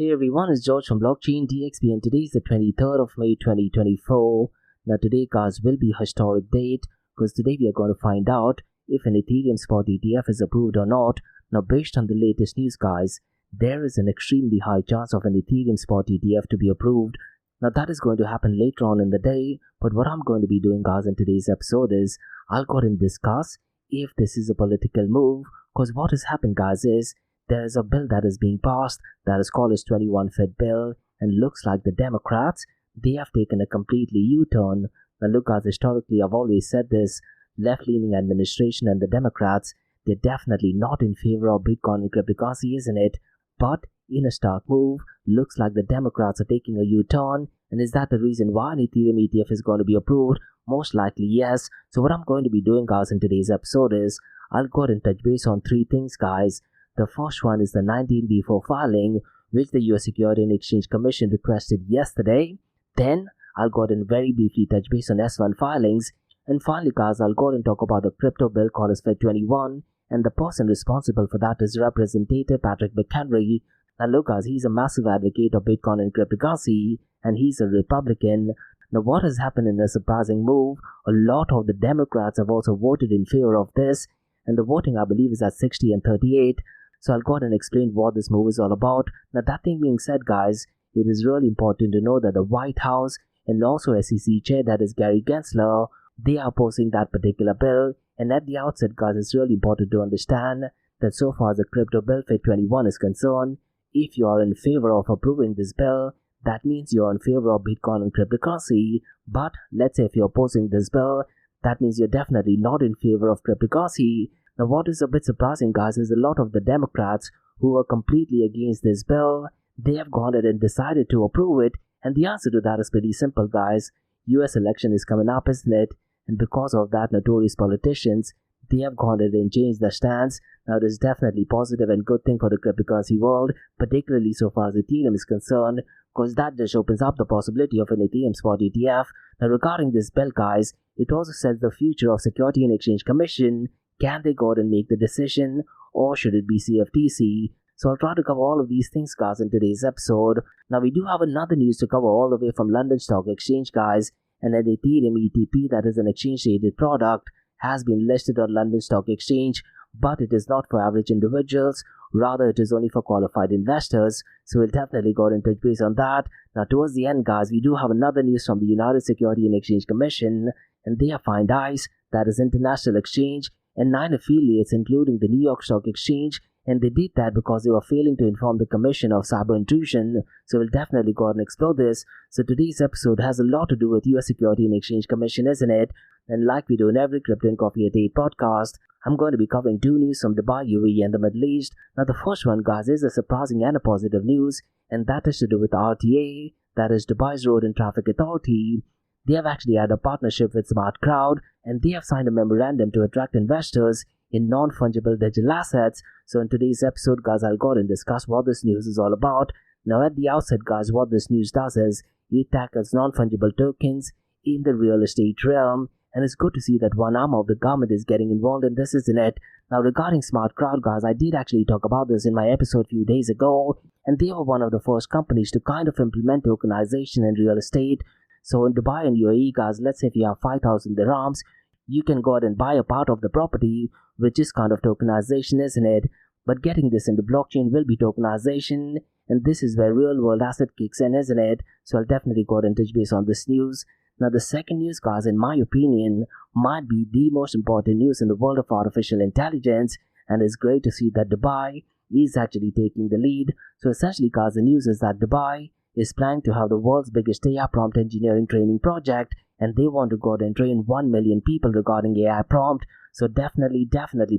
Hey everyone, it's George from Blockchain DXB and today is the 23rd of May 2024. Now today guys will be a historic date because today we are going to find out if an Ethereum spot ETF is approved or not. Now based on the latest news guys, there is an extremely high chance of an Ethereum spot ETF to be approved. Now that is going to happen later on in the day, but what I'm going to be doing guys in today's episode is I'll go ahead and discuss if this is a political move, because what has happened guys is there is a bill that is being passed that is called as 21 Fit bill, and looks like the Democrats, they have taken a completely U-turn. Now look guys, historically I've always said this, left-leaning administration and the Democrats, they're definitely not in favor of Bitcoin and cryptocurrency, isn't it? But in a stark move, looks like the Democrats are taking a U-turn, and is that the reason why an Ethereum ETF is going to be approved? Most likely yes. So what I'm going to be doing guys in today's episode is, I'll go ahead and touch base on three things guys. The first one is the 19B4 filing, which the US Securities and Exchange Commission requested yesterday. Then, I'll go ahead and very briefly touch base on S1 filings. And finally, guys, I'll go ahead and talk about the crypto bill called as Fed 21. And the person responsible for that is Representative Patrick McHenry. Now look, guys, he's a massive advocate of Bitcoin and cryptocurrency, and he's a Republican. Now, what has happened in a surprising move, a lot of the Democrats have also voted in favor of this. And the voting, I believe, is at 60 and 38. So I'll go ahead and explain what this move is all about. Now that thing being said guys, it is really important to know that the White House and also SEC chair, that is Gary Gensler, they are opposing that particular bill. And at the outset guys, it's really important to understand that so far as the crypto bill Fed 21 is concerned, if you are in favor of approving this bill, that means you are in favor of Bitcoin and cryptocurrency. But let's say if you're opposing this bill, that means you're definitely not in favor of cryptocurrency. Now what is a bit surprising guys is a lot of the Democrats who are completely against this bill, they have gone ahead and decided to approve it, and the answer to that is pretty simple guys. US election is coming up, isn't it? And because of that, notorious politicians, they have gone ahead and changed their stance. Now it is definitely positive and good thing for the cryptocurrency world, particularly so far as Ethereum is concerned, because that just opens up the possibility of an Ethereum spot ETF. Now regarding this bill guys, it also sets the future of Securities and Exchange Commission. Can they go ahead and make the decision, or should it be CFTC? So I'll try to cover all of these things guys in today's episode. Now we do have another news to cover all the way from London Stock Exchange guys, and an Ethereum ETF, that is an exchange traded product, has been listed on London Stock Exchange, but it is not for average individuals, rather it is only for qualified investors. So we'll definitely go ahead and touch base on that. Now towards the end guys, we do have another news from the United Securities and Exchange Commission, and they have fined ICE, that is International Exchange, and 9 affiliates including the New York Stock Exchange, and they did that because they were failing to inform the Commission of cyber intrusion. So we'll definitely go ahead and explore this. So today's episode has a lot to do with US Securities and Exchange Commission, isn't it? And like we do in every Crypto and Coffee at 8 podcast, I'm going to be covering two news from Dubai, UAE and the Middle East. Now the first one guys is a surprising and a positive news, and that is to do with RTA, that is Dubai's Road and Traffic Authority. They have actually had a partnership with Smart Crowd, and they have signed a memorandum to attract investors in non-fungible digital assets. So in today's episode guys, I'll go ahead and discuss what this news is all about. Now at the outset guys, what this news does is it tackles non-fungible tokens in the real estate realm, and it's good to see that one arm of the government is getting involved in this, isn't it? Now regarding Smart Crowd guys, I did actually talk about this in my episode a few days ago, and they were one of the first companies to kind of implement tokenization in real estate. So in Dubai and UAE guys, let's say if you have 5,000 dirhams, you can go ahead and buy a part of the property, which is kind of tokenization, isn't it? But getting this into blockchain will be tokenization, and this is where real world asset kicks in, isn't it? So I'll definitely go ahead and touch base on this news. Now the second news guys, in my opinion, might be the most important news in the world of artificial intelligence, and it's great to see that Dubai is actually taking the lead. So essentially guys, the news is that Dubai is planning to have the world's biggest AI prompt engineering training project, and they want to go ahead and train 1 million people regarding AI prompt. So definitely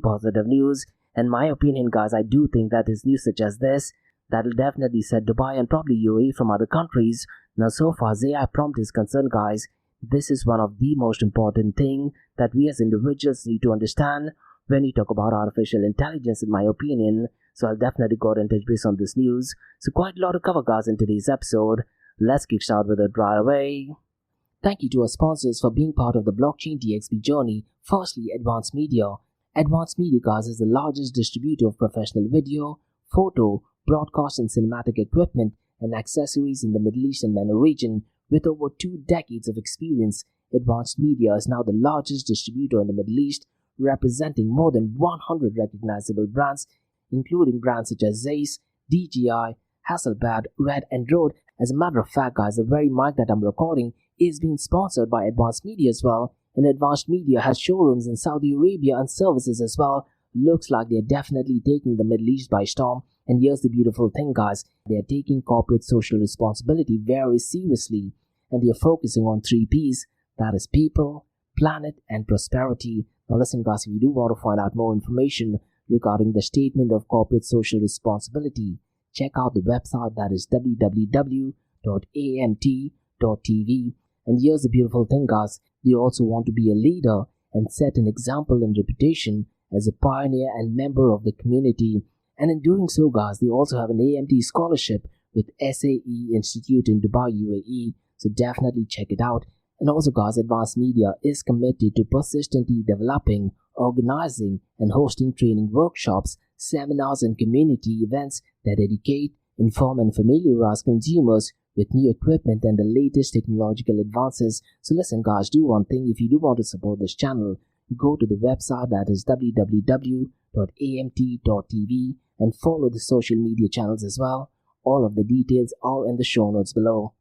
positive news. In my opinion guys, I do think that is news such as this, that'll definitely set Dubai and probably UAE from other countries. Now so far as AI prompt is concerned guys, this is one of the most important thing that we as individuals need to understand when we talk about artificial intelligence, in my opinion. So I'll definitely go ahead and touch base on this news. So quite a lot of cover guys in today's episode. Let's kick start with it right away. Thank you to our sponsors for being part of the Blockchain DXB journey. Firstly, Advanced Media. Advanced Media guys is the largest distributor of professional video, photo, broadcast and cinematic equipment, and accessories in the Middle East and MENA region. With over 2 decades of experience, Advanced Media is now the largest distributor in the Middle East, representing more than 100 recognizable brands, including brands such as Zeiss, DJI, Hasselblad, Red, and Rode. As a matter of fact, guys, the very mic that I'm recording is being sponsored by Advanced Media as well, and Advanced Media has showrooms in Saudi Arabia and services as well. Looks like they're definitely taking the Middle East by storm. And here's the beautiful thing, guys, they're taking corporate social responsibility very seriously, and they're focusing on 3 P's, that is people, planet, and prosperity. Now listen, guys, if you do want to find out more information regarding the statement of corporate social responsibility, check out the website, that is www.amt.tv. And here's the beautiful thing, guys, they also want to be a leader and set an example and reputation as a pioneer and member of the community. And in doing so, guys, they also have an AMT scholarship with SAE Institute in Dubai, UAE. So definitely check it out. And also, guys, Advanced Media is committed to persistently developing, organizing, and hosting training workshops, seminars, and community events that educate, inform, and familiarize consumers with new equipment and the latest technological advances. So listen, guys, do one thing. If you do want to support this channel, go to the website, that is www.amt.tv, and follow the social media channels as well. All of the details are in the show notes below.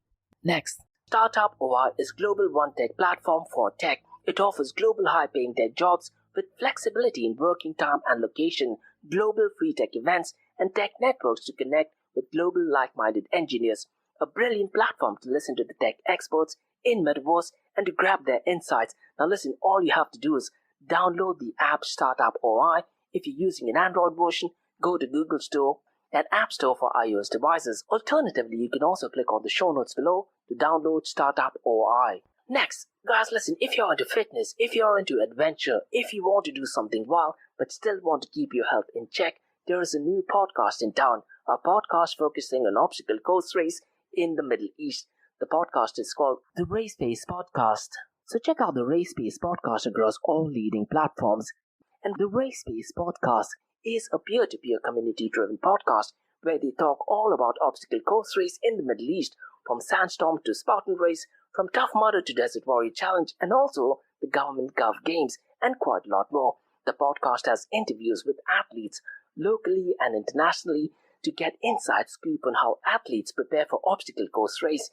Next, Startup OI is global one-tech platform for tech. It offers global high-paying tech jobs with flexibility in working time and location, global free tech events, and tech networks to connect with global like-minded engineers. A brilliant platform to listen to the tech experts in Metaverse and to grab their insights. Now listen, all you have to do is download the app Startup OI. If you're using an Android version, go to Google Store and App Store for iOS devices. Alternatively, you can also click on the show notes below to download Startup OI. Next, guys, listen, if you're into fitness, if you're into adventure, if you want to do something wild but still want to keep your health in check, there is a new podcast in town, a podcast focusing on obstacle course race in the Middle East. The podcast is called the Race Pace Podcast. So check out the Race Pace Podcast across all leading platforms. And the Race Pace Podcast is a peer-to-peer community-driven podcast where they talk all about obstacle course race in the Middle East, from Sandstorm to Spartan Race, from Tough Mudder to Desert Warrior Challenge, and also the Government Gov Games, and quite a lot more. The podcast has interviews with athletes locally and internationally to get inside scoop on how athletes prepare for obstacle course race.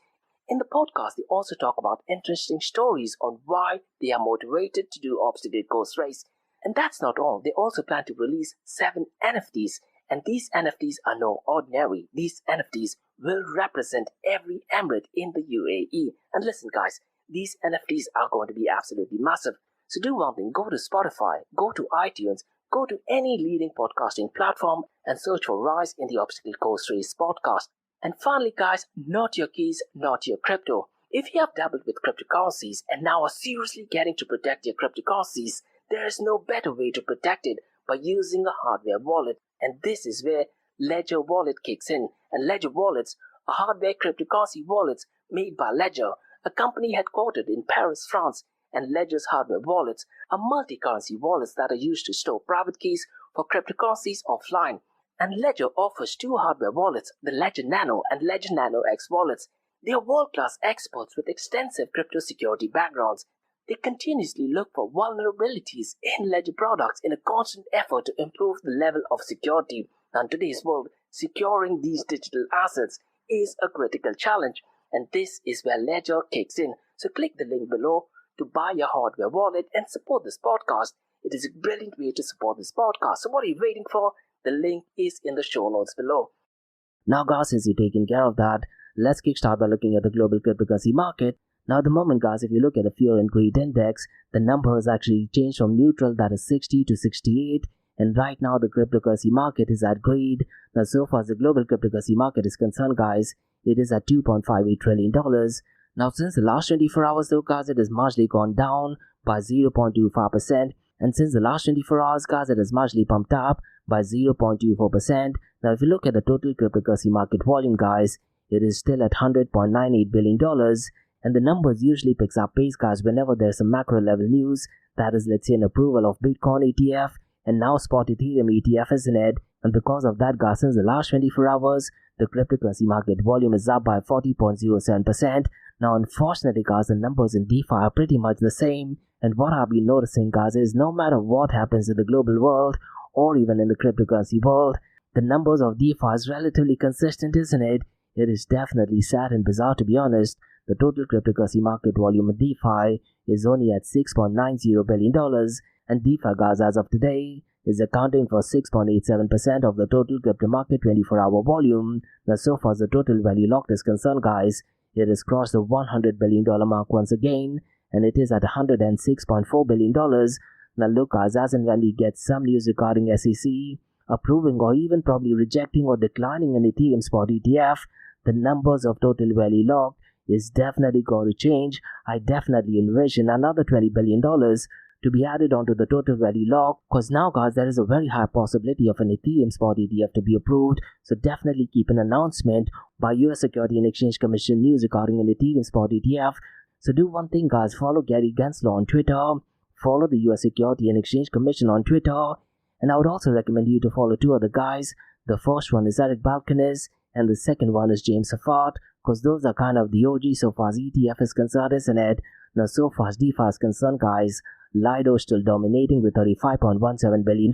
In the podcast, they also talk about interesting stories on why they are motivated to do obstacle course race. And that's not all. They also plan to release 7 NFTs. And these NFTs are no ordinary. These NFTs will represent every emirate in the UAE. And listen, guys, these NFTs are going to be absolutely massive. So do one thing. Go to Spotify, go to iTunes, go to any leading podcasting platform and search for Rise in the Obstacle Course Race podcast. And finally, guys, not your keys, not your crypto. If you have dabbled with cryptocurrencies and now are seriously getting to protect your cryptocurrencies, there is no better way to protect it by using a hardware wallet. And this is where Ledger Wallet kicks in. And Ledger Wallets are hardware cryptocurrency wallets made by Ledger, a company headquartered in Paris, France. And Ledger's hardware wallets are multi-currency wallets that are used to store private keys for cryptocurrencies offline. And Ledger offers 2 hardware wallets, the Ledger Nano and Ledger Nano X wallets. They are world-class experts with extensive crypto security backgrounds. They continuously look for vulnerabilities in Ledger products in a constant effort to improve the level of security. Now, in today's world, securing these digital assets is a critical challenge, and this is where Ledger kicks in. So click the link below to buy your hardware wallet and support this podcast. It is a brilliant way to support this podcast. So what are you waiting for? The link is in the show notes below. Now, guys, since you've taken care of that, let's kickstart by looking at the global cryptocurrency market. Now, at the moment, guys, if you look at the Fear and Greed Index, the number has actually changed from neutral, that is 60, to 68. And right now, the cryptocurrency market is at greed. Now, so far as the global cryptocurrency market is concerned, guys, it is at $2.58 trillion. Now, since the last 24 hours, though, guys, it has marginally gone down by 0.25%. And since the last 24 hours, guys, it has marginally pumped up by 0.24%. Now, if you look at the total cryptocurrency market volume, guys, it is still at $100.98 billion. And the numbers usually picks up pace, guys, whenever there's some macro level news, that is, let's say, an approval of Bitcoin ETF and now spot Ethereum ETF, isn't it? And because of that, guys, since the last 24 hours, the cryptocurrency market volume is up by 40.07%. Now, unfortunately, guys, the numbers in DeFi are pretty much the same. And what I've been noticing, guys, is no matter what happens in the global world or even in the cryptocurrency world, the numbers of DeFi is relatively consistent, isn't it? It is definitely sad and bizarre, to be honest. The total cryptocurrency market volume in DeFi is only at $6.90 billion, and DeFi, guys, as of today, is accounting for 6.87% of the total crypto market 24-hour volume. Now, so far as the total value locked is concerned, guys, it has crossed the $100 billion mark once again, and it is at $106.4 billion. Now, look, guys, as and when we get some news regarding SEC approving or even probably rejecting or declining an Ethereum spot ETF, the numbers of total value locked is definitely going to change. I definitely envision another $20 billion to be added onto the total value lock, because now, guys, there is a very high possibility of an Ethereum spot ETF to be approved. So definitely keep an announcement by US Security and Exchange Commission news regarding an Ethereum spot ETF. So do one thing, guys, follow Gary Gensler on Twitter, follow the US Security and Exchange Commission on Twitter, and I would also recommend you to follow two other guys. The first one is Eric Balkanis, and the second one is James Safat, because those are kind of the OG so far as ETF is concerned, isn't it? Now, so far as DeFi is concerned, guys, Lido is still dominating with $35.17 billion.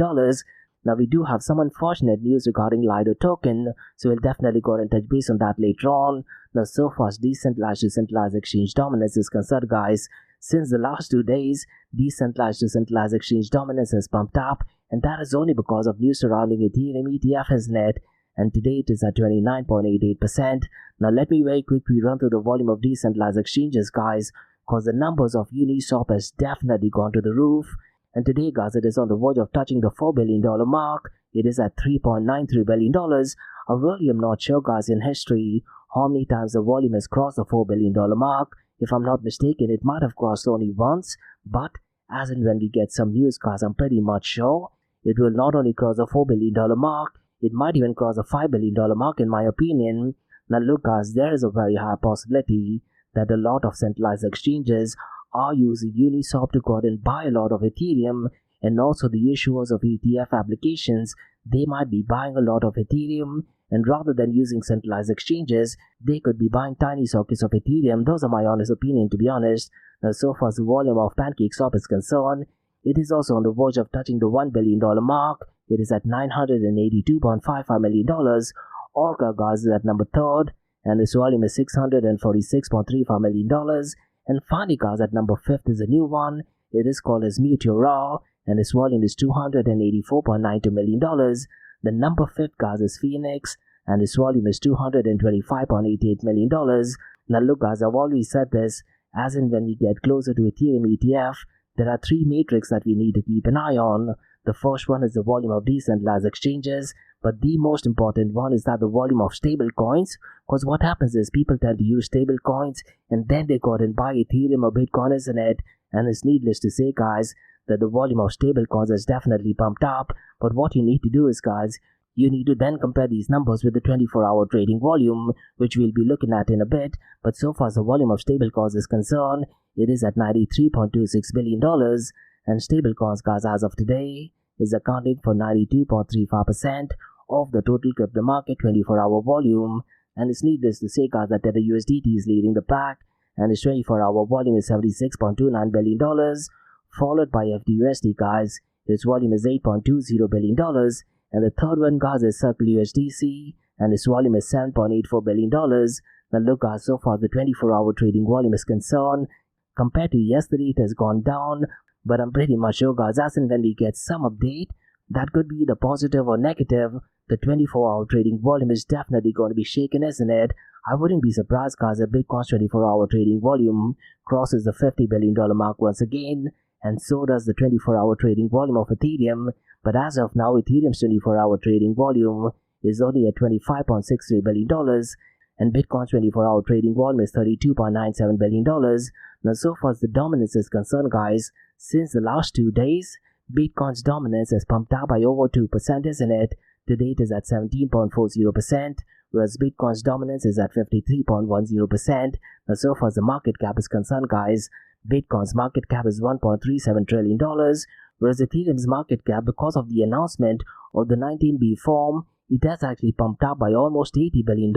Now, we do have some unfortunate news regarding Lido token, so we'll definitely go and touch base on that later on. Now, so far as decentralized exchange dominance is concerned, guys, since the last 2 days, decentralized exchange dominance has pumped up, and that is only because of news surrounding Ethereum ETF, isn't it? And today it is at 29.88%. Now, let me very quickly run through the volume of decentralized exchanges, guys, because the numbers of Uniswap has definitely gone to the roof. And today, guys, it is on the verge of touching the $4 billion mark. It is at $3.93 billion. I really am not sure, guys, in history how many times the volume has crossed the $4 billion mark. If I'm not mistaken, it might have crossed only once, but as and when we get some news, guys, I'm pretty much sure it will not only cross the $4 billion mark, it might even cross the $5 billion mark, in my opinion. Now, look, guys, there is a very high possibility that a lot of centralized exchanges are using Uniswap to go out and buy a lot of Ethereum, and also the issuers of ETF applications, they might be buying a lot of Ethereum, and rather than using centralized exchanges, they could be buying tiny sockets of Ethereum. Those are my honest opinion, to be honest. Now, so far as the volume of PancakeSwap is concerned, it is also on the verge of touching the $1 billion mark. It is at $982.55 million. Orca, guys, is at number 3rd, and its volume is $646.35 million. And finally, guys, at number 5th is a new one. It is called as Meteor, and its volume is $284.92 million. The number 5th, guys, is Phoenix, and its volume is $225.88 million. Now, look, guys, I've always said this, as in when we get closer to Ethereum ETF, there are 3 metrics that we need to keep an eye on. The first one is the volume of decentralized exchanges, but the most important one is that the volume of stable coins, because what happens is people tend to use stable coins and then they go out and buy Ethereum or Bitcoin, isn't it? And it's needless to say, guys, that the volume of stable coins is definitely pumped up. But what you need to do is, guys, you need to then compare these numbers with the 24-hour trading volume, which we'll be looking at in a bit. But so far as the volume of stable coins is concerned, it is at $93.26 billion, and stable coins, guys, as of today, is accounting for 92.35% of the total crypto market 24-hour volume. And it's needless to say, guys, that Tether USDT is leading the pack, and its 24-hour volume is $76.29 billion, followed by FDUSD, guys. Its volume is $8.20 billion, and the third one, guys, is Circle USDC, and its volume is $7.84 billion. Now, look, guys, so far the 24-hour trading volume is concerned, compared to yesterday, it has gone down, but I'm pretty much sure, guys, as and when we get some update, that could be the positive or negative, the 24-hour trading volume is definitely going to be shaken, isn't it? I wouldn't be surprised, guys, if Bitcoin's 24-hour trading volume crosses the $50 billion mark once again, and so does the 24-hour trading volume of Ethereum. But as of now, Ethereum's 24-hour trading volume is only at $25.63 billion, and Bitcoin's 24-hour trading volume is $32.97 billion. Now, so far as the dominance is concerned, guys, since the last 2 days, Bitcoin's dominance has pumped up by over 2%, isn't it? Today it is at 17.40%, whereas Bitcoin's dominance is at 53.10%. Now, so far as the market cap is concerned, guys, Bitcoin's market cap is $1.37 trillion, whereas Ethereum's market cap, because of the announcement of the 19B form, it has actually pumped up by almost $80 billion.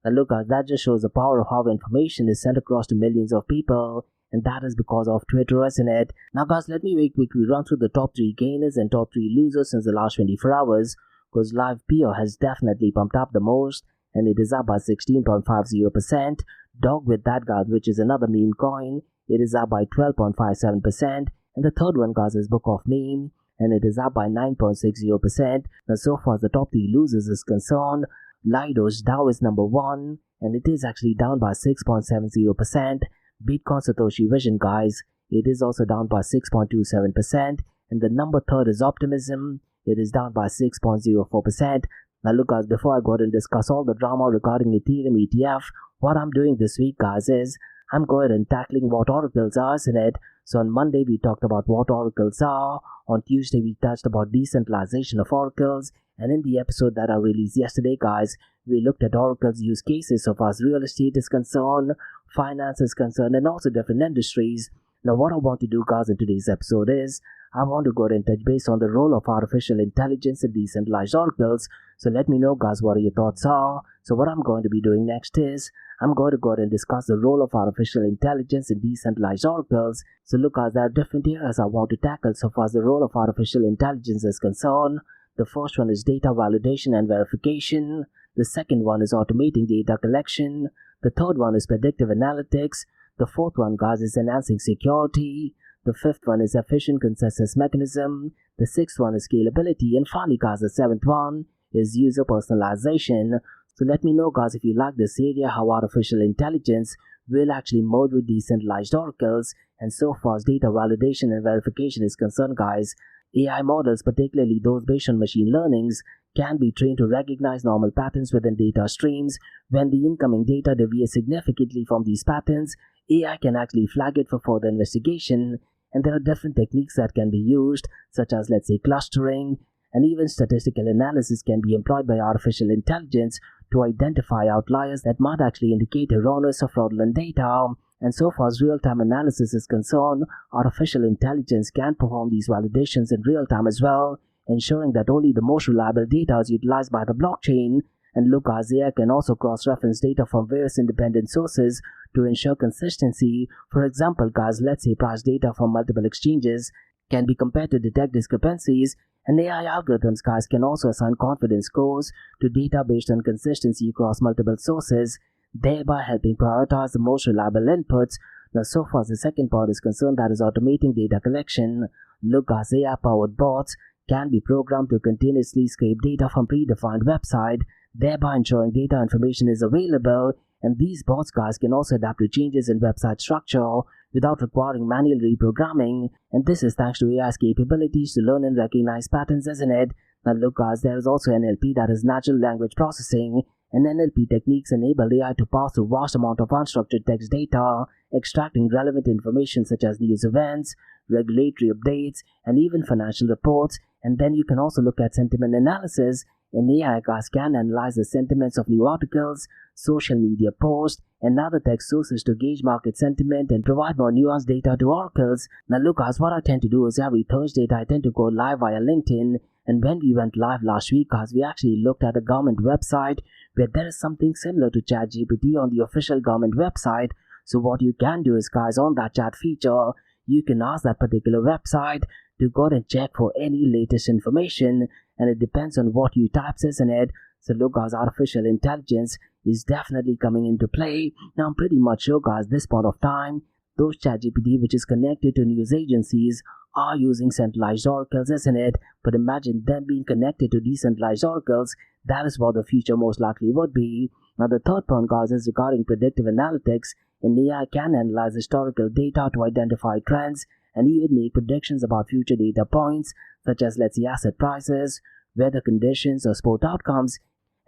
And look guys, that just shows the power of how information is sent across to millions of people, and that is because of Twitter, isn't it? Now guys, let me very quickly run through the top 3 gainers and top 3 losers since the last 24 hours, because Live Peer has definitely pumped up the most, and it is up by 16.50%. Dog with that guys, which is another meme coin, it is up by 12.57%, and the third one guys is Book of Meme, and it is up by 9.60%. Now so far as the top 3 losers is concerned, Lido's DAO is number 1, and it is actually down by 6.70%. Bitcoin Satoshi Vision guys, it is also down by 6.27%, and the number 3rd is Optimism, it is down by 6.04%. Now look guys, before I go ahead and discuss all the drama regarding Ethereum ETF, what I'm doing this week guys is, I'm going and tackling what oracles are, isn't it? So on Monday we talked about what oracles are, on Tuesday we touched about decentralization of oracles, and in the episode that I released yesterday guys, we looked at oracles use cases so far as real estate is concerned, finance is concerned, and also different industries. Now what I want to do guys in today's episode is, I want to go ahead and touch base on the role of artificial intelligence in decentralized oracles. So let me know guys what your thoughts are. So what I'm going to be doing next is, I'm going to go ahead and discuss the role of artificial intelligence in decentralized oracles. So look guys, there are different areas I want to tackle so far as the role of artificial intelligence is concerned. The first one is data validation and verification. The second one is automating data collection. The third one is predictive analytics. The fourth one guys is enhancing security. The fifth one is efficient consensus mechanism. The sixth one is scalability. And finally guys, the seventh one is user personalization. So let me know guys if you like this area, how artificial intelligence will actually merge with decentralized oracles. And so far as data validation and verification is concerned guys, AI models, particularly those based on machine learnings, can be trained to recognize normal patterns within data streams. When the incoming data deviates significantly from these patterns, AI can actually flag it for further investigation. And there are different techniques that can be used, such as let's say clustering, and even statistical analysis can be employed by artificial intelligence to identify outliers that might actually indicate erroneous or fraudulent data. And so far as real-time analysis is concerned, artificial intelligence can perform these validations in real time as well, ensuring that only the most reliable data is utilized by the blockchain. And look guys, AI can also cross-reference data from various independent sources to ensure consistency. For example guys, let's say price data from multiple exchanges can be compared to detect discrepancies, and AI algorithms guys can also assign confidence scores to data based on consistency across multiple sources, thereby helping prioritize the most reliable inputs. Now so far as the second part is concerned, that is automating data collection. Look guys, AI-powered bots can be programmed to continuously scrape data from predefined website, thereby ensuring data information is available. And these bots guys can also adapt to changes in website structure without requiring manual reprogramming, and this is thanks to AI's capabilities to learn and recognize patterns, isn't it? Now look guys, there is also NLP, that is natural language processing, and NLP techniques enable AI to pass through vast amount of unstructured text data, extracting relevant information such as news events, regulatory updates, and even financial reports. And then you can also look at sentiment analysis, and AI guys can analyze the sentiments of new articles, social media posts, and other text sources to gauge market sentiment and provide more nuanced data to oracles. Now look guys, what I tend to do is every Thursday I tend to go live via LinkedIn, and when we went live last week guys, we actually looked at a government website where there is something similar to ChatGPT on the official government website. So what you can do is guys, on that chat feature, you can ask that particular website to go and check for any latest information, and it depends on what you type, isn't it? So look guys, artificial intelligence is definitely coming into play. Now I'm pretty much sure guys, this point of time, those ChatGPT which is connected to news agencies are using centralized oracles, isn't it? But imagine them being connected to decentralized oracles. That is what the future most likely would be. Now the third point guys is regarding predictive analytics, and AI can analyze historical data to identify trends and even make predictions about future data points such as let's say asset prices, weather conditions, or sport outcomes.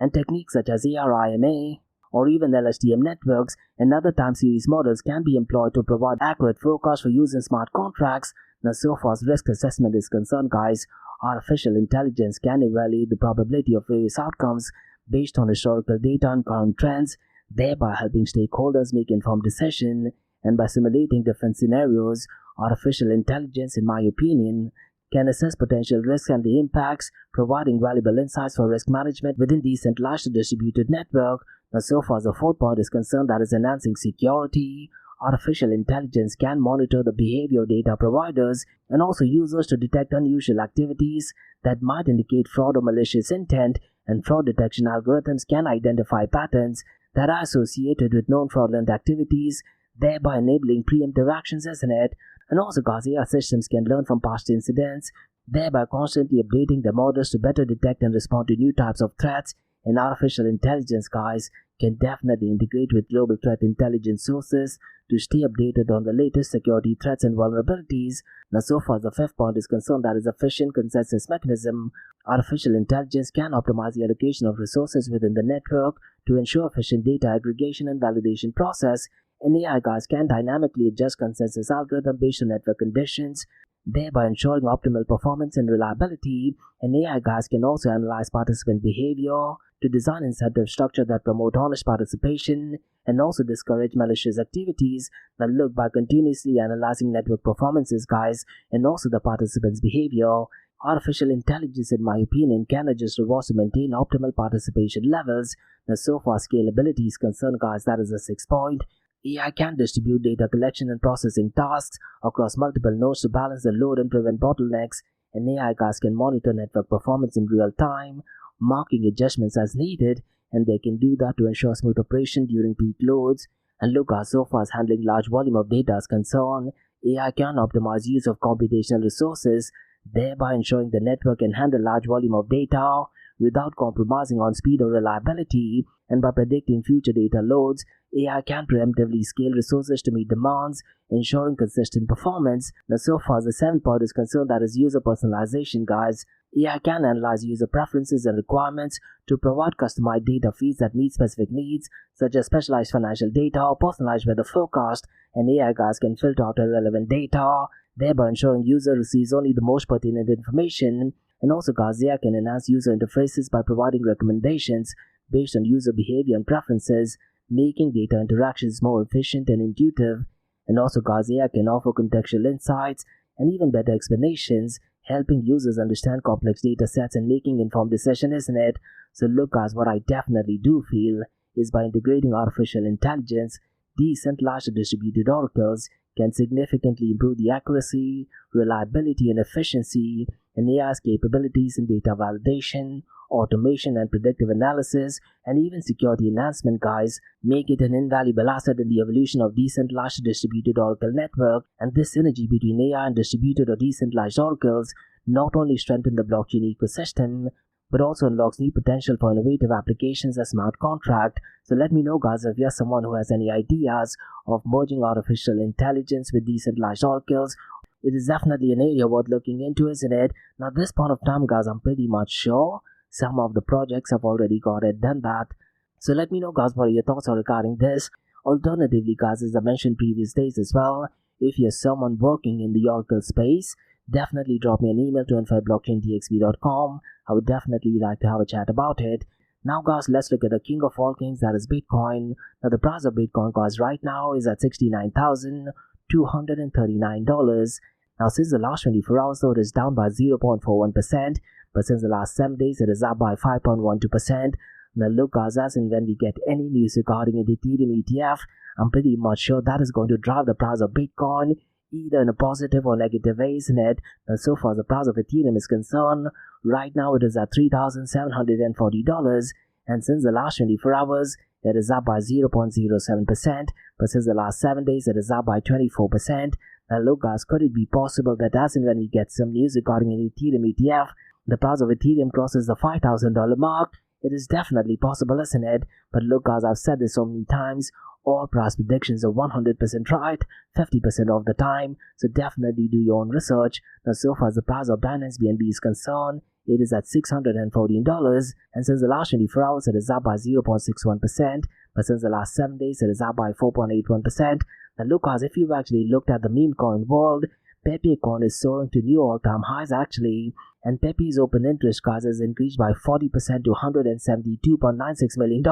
And techniques such as ARIMA or even LSTM networks and other time series models can be employed to provide accurate forecasts for using smart contracts. Now so far as risk assessment is concerned guys, artificial intelligence can evaluate the probability of various outcomes based on historical data and current trends, thereby helping stakeholders make informed decisions. And by simulating different scenarios, Artificial intelligence, in my opinion, can assess potential risks and the impacts, providing valuable insights for risk management within decentralized distributed network. Now, so far as the fourth point is concerned, that is enhancing security. Artificial intelligence can monitor the behavior of data providers and also users to detect unusual activities that might indicate fraud or malicious intent, and fraud detection algorithms can identify patterns that are associated with known fraudulent activities, thereby enabling preemptive actions, isn't it? And also, guys, AI systems can learn from past incidents, thereby constantly updating their models to better detect and respond to new types of threats. And artificial intelligence, guys, can definitely integrate with global threat intelligence sources to stay updated on the latest security threats and vulnerabilities. Now, so far as the fifth point is concerned, that is efficient consensus mechanism. Artificial intelligence can optimize the allocation of resources within the network to ensure efficient data aggregation and validation process. And AI, guys, can dynamically adjust consensus algorithm based on network conditions, thereby ensuring optimal performance and reliability. And AI, guys, can also analyze participant behavior to design incentive structure that promote honest participation and also discourage malicious activities. Now, look, by continuously analyzing network performances, guys, and also the participants' behavior, artificial intelligence, in my opinion, can adjust rewards to maintain optimal participation levels. Now, so far scalability is concerned, guys, that is the sixth point. AI can distribute data collection and processing tasks across multiple nodes to balance the load and prevent bottlenecks. And AI, guys, can monitor network performance in real time, marking adjustments as needed, and they can do that to ensure smooth operation during peak loads. And look, guys, so far as handling large volume of data is concerned, AI can optimize use of computational resources, thereby ensuring the network can handle large volume of data without compromising on speed or reliability. And by predicting future data loads, AI can preemptively scale resources to meet demands, ensuring consistent performance. Now, so far as the seventh point is concerned, that is user personalization, guys. AI can analyze user preferences and requirements to provide customized data feeds that meet specific needs, such as specialized financial data or personalized weather forecast. And AI, guys, can filter out irrelevant data, thereby ensuring user receives only the most pertinent information. And also, guys, AI can enhance user interfaces by providing recommendations based on user behavior and preferences, making data interactions more efficient and intuitive. And also, guys, AI can offer contextual insights and even better explanations, helping users understand complex data sets and making informed decisions, isn't it? So look, guys, what I definitely do feel is by integrating artificial intelligence, decentralized distributed oracles can significantly improve the accuracy, reliability, and efficiency in AI's capabilities in data validation, automation and predictive analysis, and even security enhancement, guys, make it an invaluable asset in the evolution of decentralized distributed oracle network. And this synergy between AI and distributed or decentralized oracles not only strengthens the blockchain ecosystem, but also unlocks new potential for innovative applications as smart contract. So let me know, guys, if you're someone who has any ideas of merging artificial intelligence with decentralized oracles. It is definitely an area worth looking into, isn't it? Now, at this point of time, guys, I'm pretty much sure some of the projects have already got it done that. So let me know, guys, what your thoughts are regarding this. Alternatively, guys, as I mentioned previous days as well, if you're someone working in the Oracle space, definitely drop me an email to info@blockchaindxb.com. I would definitely like to have a chat about it. Now, guys, let's look at the king of all kings, that is Bitcoin. Now, the price of Bitcoin, guys, right now is at $69,239. Now, since the last 24 hours, though, it is down by 0.41%, but since the last 7 days, it is up by 5.12%. Now, look, guys, as and when we get any news regarding an Ethereum ETF, I'm pretty much sure that is going to drive the price of Bitcoin either in a positive or negative way, isn't it? Now, so far as the price of Ethereum is concerned, right now it is at $3,740, and since the last 24 hours, it is up by 0.07%, but since the last 7 days, it is up by 24%. Now, look, guys, could it be possible that as and when we get some news regarding an Ethereum ETF, the price of Ethereum crosses the $5,000 mark? It is definitely possible, isn't it? But look, guys, I've said this so many times, all price predictions are 100% right 50% of the time, so definitely do your own research. Now, so far as the price of Binance BNB is concerned, it is at $614, and since the last 24 hours, it is up by 0.61%, but since the last 7 days, it is up by 4.81%. Now, look, guys, if you've actually looked at the meme coin world, Pepe coin is soaring to new all-time highs, actually, and Pepe's open interest, guys, has increased by 40% to $172.96 million.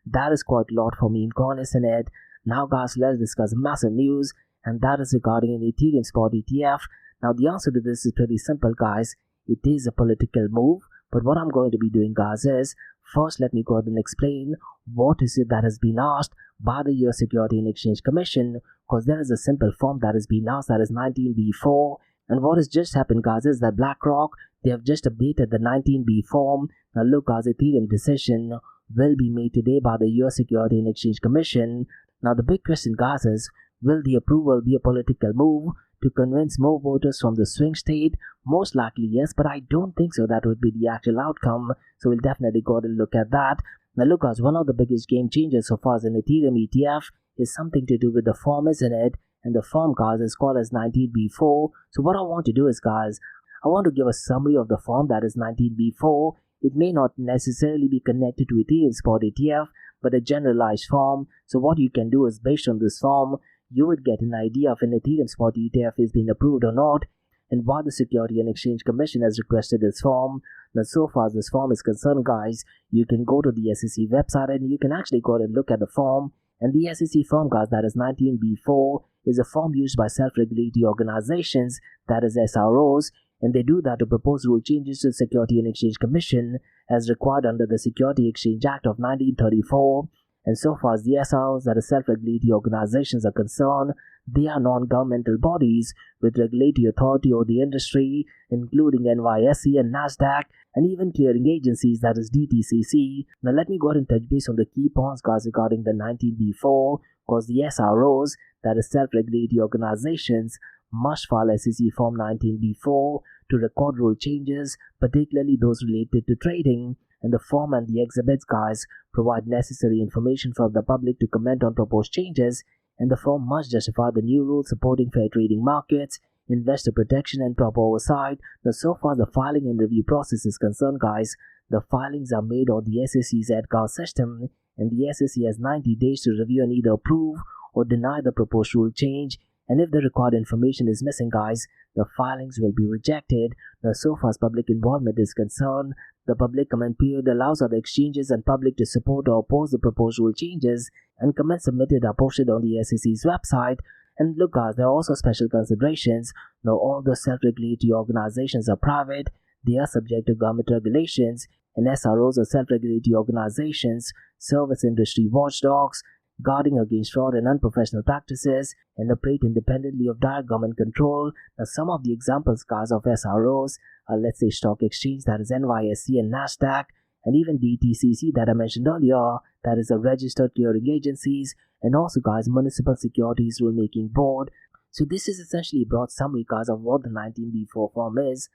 That is quite a lot for meme coin, isn't it? Now, guys, let's discuss massive news, and that is regarding an Ethereum spot ETF. Now the answer to this is pretty simple, guys. It is a political move, but what I'm going to be doing, guys, is first let me go ahead and explain what is it that has been asked by the US Security and Exchange Commission, because there is a simple form that has been asked, that is 19B4. And what has just happened, guys, is that BlackRock, they have just updated the 19B form. Now look, guys, Ethereum decision will be made today by the US Security and Exchange Commission. Now the big question, guys, is will the approval be a political move to convince more voters from the swing state? Most likely yes, but I don't think so that would be the actual outcome. So we'll definitely go and look at that. Now look, guys, one of the biggest game changers so far as an Ethereum ETF is something to do with the form, isn't it? And the form, guys, is called as 19B4. So what I want to do is, guys, I want to give a summary of the form that is 19B4. It may not necessarily be connected to Ethereum spot ETF, but a generalized form. So what you can do is, based on this form, you would get an idea if an Ethereum spot ETF is being approved or not, and why the Security and Exchange Commission has requested this form. Now, so far as this form is concerned, guys, you can go to the SEC website and you can actually go and look at the form. And the SEC form, guys, that is 19B4, is a form used by self-regulatory organizations, that is SROs, and they do that to propose rule changes to the Security and Exchange Commission as required under the Security Exchange Act of 1934. And so far as the SROs, that is self-regulatory organizations, are concerned, they are non-governmental bodies with regulatory authority over the industry, including NYSE and NASDAQ, and even clearing agencies, that is DTCC. Now let me go ahead and touch base on the key points, guys, regarding the 19B4, because the SROs, that is self-regulatory organizations, must file SEC Form 19B4 to record rule changes, particularly those related to trading. And the form and the exhibits, guys, provide necessary information for the public to comment on proposed changes, and the form must justify the new rules supporting fair trading markets, investor protection, and proper oversight. Now, so far the filing and review process is concerned, guys, the filings are made on the SEC's EDGAR system, and the SEC has 90 days to review and either approve or deny the proposed rule change. And if the required information is missing, guys, the filings will be rejected. Now, so far as public involvement is concerned, the public comment period allows other exchanges and public to support or oppose the proposed rule changes, and comments submitted are posted on the SEC's website. And look, guys, there are also special considerations. Now, all the self-regulatory organizations are private, they are subject to government regulations, and SROs are self-regulatory organizations, service industry watchdogs, guarding against fraud and unprofessional practices, and operate independently of direct government control. Now, some of the examples, guys, of SROs are, let's say, stock exchange, that is NYSE and NASDAQ, and even DTCC that I mentioned earlier, that is a registered clearing agencies, and also, guys, Municipal Securities Rulemaking Board. So this is essentially a broad summary, guys, of what the 19B4 form is.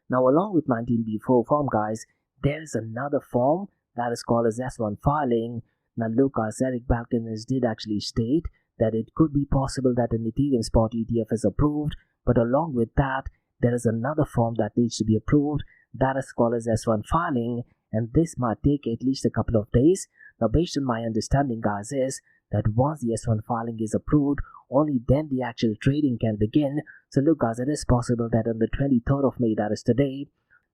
Now, along with 19B4 form, guys, there is another form that is called as S1 filing. Now look, guys, Eric Balkanis did actually state that it could be possible that an Ethereum spot ETF is approved, but along with that, there is another form that needs to be approved, that is called as S1 filing, and this might take at least a couple of days. Now, based on my understanding, guys, is that once the S1 filing is approved, only then the actual trading can begin. So look, guys, it is possible that on the 23rd of May, that is today,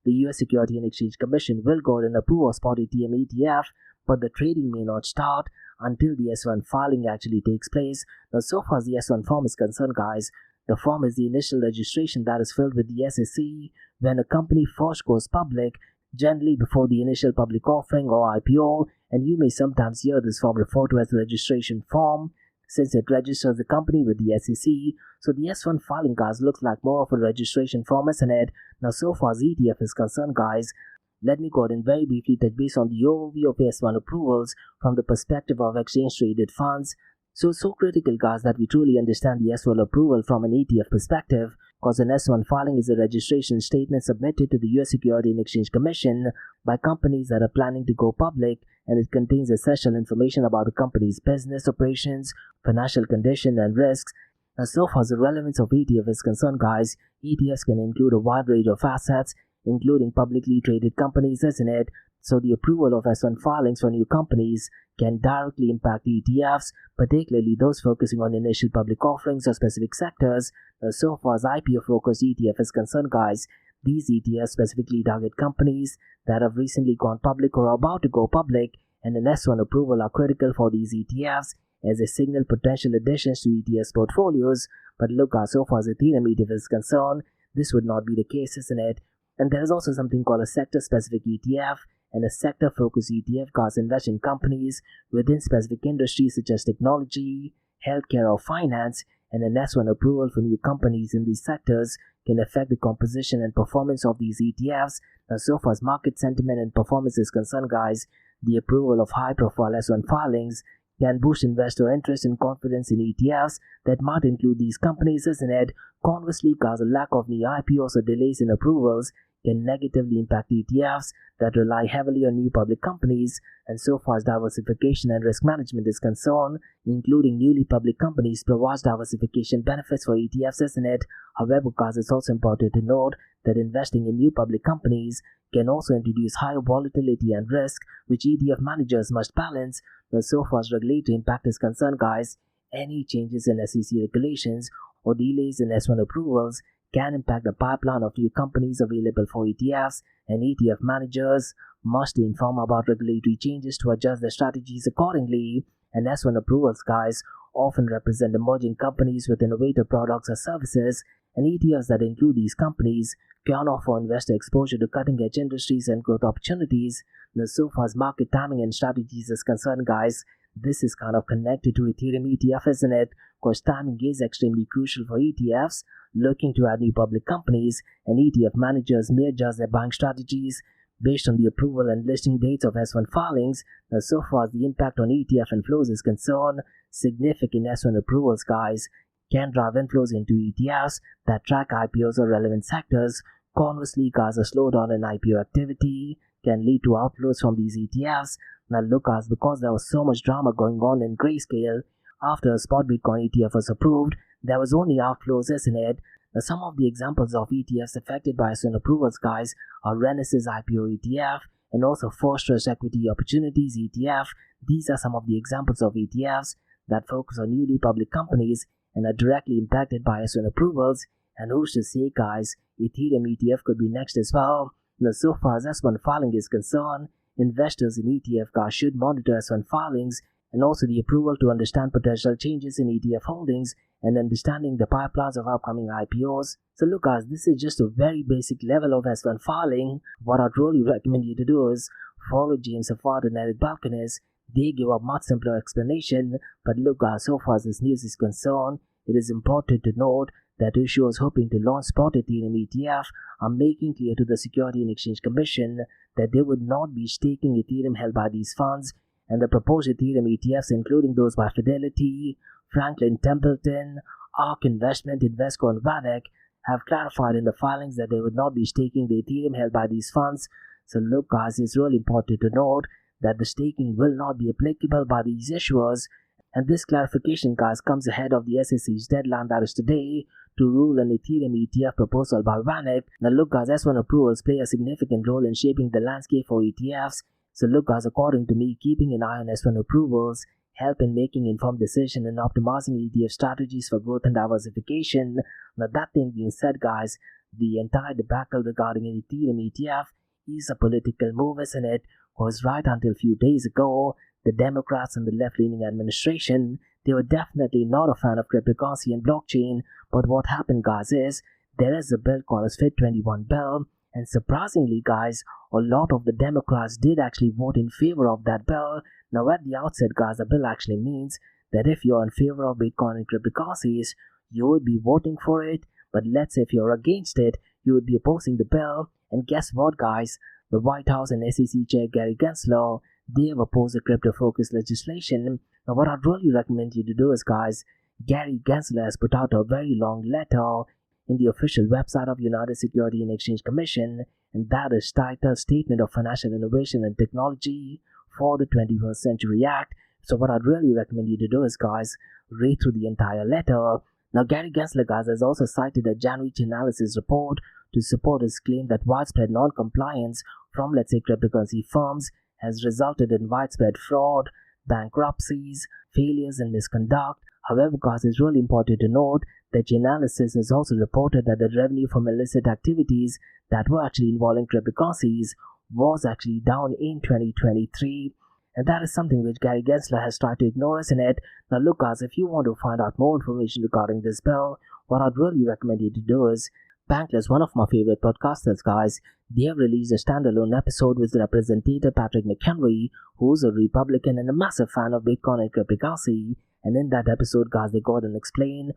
the US Security and Exchange Commission will go ahead and approve a spot Ethereum ETF, but the trading may not start until the S1 filing actually takes place. Now, so far as the S1 form is concerned, guys, the form is the initial registration that is filled with the SEC when a company first goes public, generally before the initial public offering or IPO, and you may sometimes hear this form referred to as the registration form, since it registers the company with the SEC. So the S1 filing, guys, looks like more of a registration form, isn't it? Now, so far as ETF is concerned, guys, let me go ahead and very briefly touch base on the overview of S1 approvals from the perspective of exchange-traded funds. So it's so critical, guys, that we truly understand the S1 approval from an ETF perspective, because an S1 filing is a registration statement submitted to the US Security and Exchange Commission by companies that are planning to go public, and it contains essential information about the company's business operations, financial condition, and risks. Now, so far as the relevance of ETF is concerned, guys, ETFs can include a wide range of assets, including publicly traded companies, isn't it? So the approval of S1 filings for new companies can directly impact ETFs, particularly those focusing on initial public offerings or specific sectors. So far as IPO-focused ETF is concerned, guys, these ETFs specifically target companies that have recently gone public or are about to go public, and an S1 approval are critical for these ETFs. as they signal potential additions to ETFs portfolios. But look, so far as Ethereum ETF is concerned, this would not be the case, isn't it? And there is also something called a sector-specific ETF and a sector-focused ETF cause invest in companies within specific industries such as technology, healthcare or finance, and an S1 approval for new companies in these sectors can affect the composition and performance of these ETFs. Now, so far as market sentiment and performance is concerned, guys, the approval of high-profile S1 filings can boost investor interest and confidence in ETFs that might include these companies, isn't it? Conversely, guys, a lack of new IPOs or delays in approvals can negatively impact ETFs that rely heavily on new public companies. And so far as diversification and risk management is concerned, including newly public companies provides diversification benefits for ETFs, isn't it? However, guys, it's also important to note that investing in new public companies can also introduce higher volatility and risk, which ETF managers must balance. Now, so far as regulatory impact is concerned, guys, any changes in SEC regulations or delays in S1 approvals can impact the pipeline of new companies available for ETFs, and ETF managers must be informed about regulatory changes to adjust their strategies accordingly. And S1 approvals, guys, often represent emerging companies with innovative products or services, and ETFs that include these companies can offer investor exposure to cutting-edge industries and growth opportunities. Now, so far as market timing and strategies is concerned, guys, this is kind of connected to Ethereum ETF, isn't it? Because timing is extremely crucial for ETFs looking to add new public companies, and ETF managers may adjust their buying strategies based on the approval and listing dates of S1 filings. Now, so far as the impact on ETF inflows is concerned, significant S1 approvals, guys, can drive inflows into ETFs that track IPOs or relevant sectors. Conversely, guys, a slowdown in IPO activity can lead to outflows from these ETFs. Now, look, guys, because there was so much drama going on in Grayscale after a spot Bitcoin ETF was approved, there was only outflows, isn't it? Now, some of the examples of ETFs affected by S1 approvals, guys, are Renesas IPO ETF and also First Trust Equity Opportunities ETF. These are some of the examples of ETFs that focus on newly public companies and are directly impacted by S1 approvals. And who's to say, guys, Ethereum ETF could be next as well. Now, so far as S1 filing is concerned, investors in ETF, guys, should monitor S1 filings and also the approval to understand potential changes in ETF holdings and understanding the pipelines of upcoming IPOs. So look, guys, this is just a very basic level of S1 filing. What I'd really recommend you to do is follow James Safard and Eric Balkanis. They give a much simpler explanation. But look, guys, so far as this news is concerned, it is important to note that issuers hoping to launch spot Ethereum ETF are making clear to the Securities and Exchange Commission that they would not be staking Ethereum held by these funds, and the proposed Ethereum ETFs, including those by Fidelity, Franklin Templeton, ARK Investment, Invesco, and VanEck, have clarified in the filings that they would not be staking the Ethereum held by these funds. So look, guys, it's really important to note that the staking will not be applicable by these issuers, and this clarification, guys, comes ahead of the SEC's deadline, that is today, to rule an Ethereum ETF proposal by VanEck. Now look, guys, S1 approvals play a significant role in shaping the landscape for ETFs. So look, guys, according to me, keeping an eye on S1 approvals help in making informed decisions and optimizing ETF strategies for growth and diversification. Now that thing being said, guys, the entire debacle regarding an Ethereum ETF is a political move, isn't it? Because right until a few days ago, the Democrats and the left-leaning administration, they were definitely not a fan of cryptocurrency and blockchain. But what happened, guys, is there is a bill called as FIT21 bill, and surprisingly, guys, a lot of the Democrats did actually vote in favor of that bill. Now, at the outset, guys, the bill actually means that if you're in favor of Bitcoin and cryptocurrencies, you would be voting for it. But let's say if you're against it, you would be opposing the bill. And guess what, guys? The White House and SEC Chair Gary Gensler, they have opposed the crypto-focused legislation. Now, what I'd really recommend you to do is, guys, Gary Gensler has put out a very long letter in the official website of United Securities and Exchange Commission, and that is titled Statement of Financial Innovation and Technology for the 21st Century Act. So what I'd really recommend you to do is, guys, read through the entire letter. Now, Gary Gensler, guys, has also cited a January Chainalysis report to support his claim that widespread non-compliance from, let's say, cryptocurrency firms has resulted in widespread fraud, bankruptcies, failures, and misconduct. However, guys, it's really important to note that Chainalysis has also reported that the revenue from illicit activities that were actually involving cryptocurrencies was actually down in 2023. and that is something which Gary Gensler has tried to ignore, isn't it? Now look guys, if you want to find out more information regarding this bill, what I'd really recommend you to do is Bankless, one of my favorite podcasters, guys. They have released a standalone episode with Representative Patrick McHenry, who's a Republican and a massive fan of Bitcoin and cryptocurrency. And in that episode, guys, they got and explain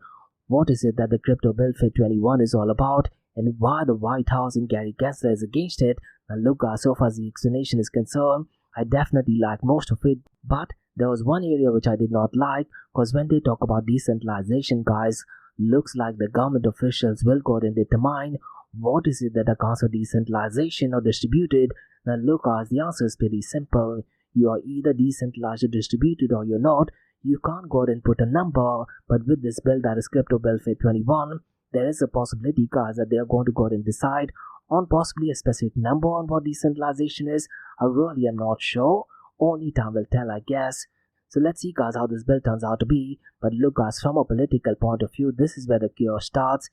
what is it that the crypto bill for 21 is all about and why the White House and Gary Gensler is against it. And look, guys, so far as the explanation is concerned, I definitely like most of it, but there was one area which I did not like, because when they talk about decentralization, guys, looks like the government officials will go and determine what is it that accounts for decentralization or distributed. Now look guys, the answer is pretty simple. You are either decentralized or distributed, or you're not. You can't go and put a number, but with this bill, that is crypto bill for 21, there is a possibility, guys, that they are going to go and decide on possibly a specific number on what decentralization is. I really am not sure. Only time will tell, I guess. So let's see, guys, how this bill turns out to be. But look, guys, from a political point of view, this is where the chaos starts.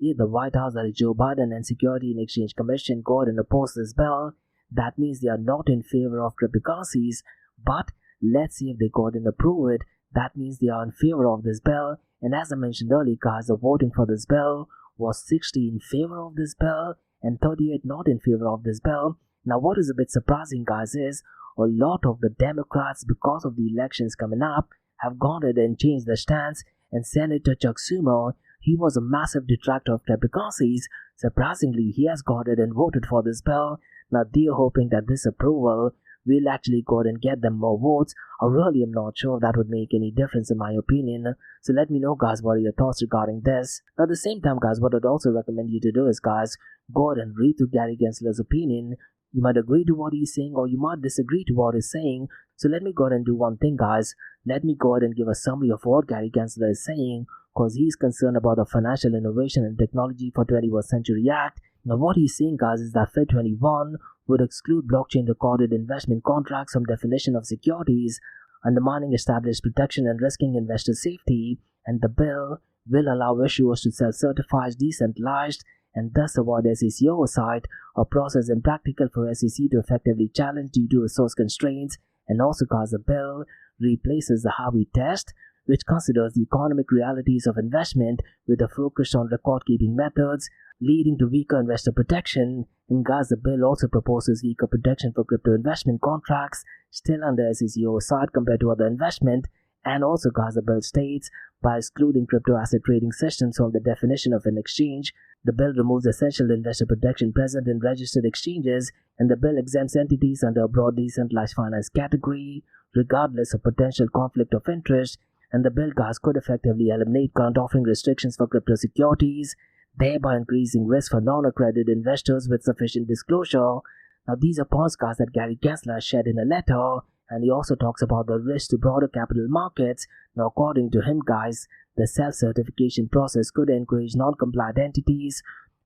If the White House, that is Joe Biden, and Security and Exchange Commission go and oppose this bill, that means they are not in favor of cryptocurrencies. But let's see if they go and approve it. That means they are in favor of this bill. And as I mentioned earlier, guys, the voting for this bill was 60 in favor of this bill and 38 not in favor of this bill. Now, what is a bit surprising, guys, is a lot of the Democrats, because of the elections coming up, have gone ahead and changed their stance. And Senator Chuck Schumer, he was a massive detractor of cryptocurrencies. Surprisingly, he has gone ahead and voted for this bill. Now they are hoping that this approval will actually go ahead and get them more votes. I really am not sure if that would make any difference in my opinion. So let me know, guys, what are your thoughts regarding this. Now at the same time, guys, what I'd also recommend you to do is, guys, go ahead and read through Gary Gensler's opinion. You might agree to what he's saying, or you might disagree to what he's saying. So let me go ahead and do one thing, guys. Let me go ahead and give a summary of what Gary Gensler is saying, because he's concerned about the Financial Innovation and Technology for 21st Century Act. Now what he's saying, guys, is that FIT 21 would exclude blockchain recorded investment contracts from definition of securities, undermining established protection and risking investor safety, and the bill will allow issuers to self-certify as decentralized and thus avoid SEC oversight, a process impractical for SEC to effectively challenge due to resource constraints. And also, cause the bill replaces the Harvey test, which considers the economic realities of investment with a focus on record-keeping methods, leading to weaker investor protection. And guys, the bill also proposes weaker protection for crypto investment contracts still under SEC oversight compared to other investment. And also, guys, the bill states, by excluding crypto asset trading systems from the definition of an exchange, the bill removes essential investor protection present in registered exchanges, and the bill exempts entities under a broad decentralized finance category, regardless of potential conflict of interest. And the bill, guys, could effectively eliminate current offering restrictions for crypto securities, thereby increasing risk for non-accredited investors with sufficient disclosure. Now, these are points, guys, that Gary Gensler shared in a letter, and he also talks about the risk to broader capital markets. Now, according to him, guys, the self-certification process could encourage non-compliant entities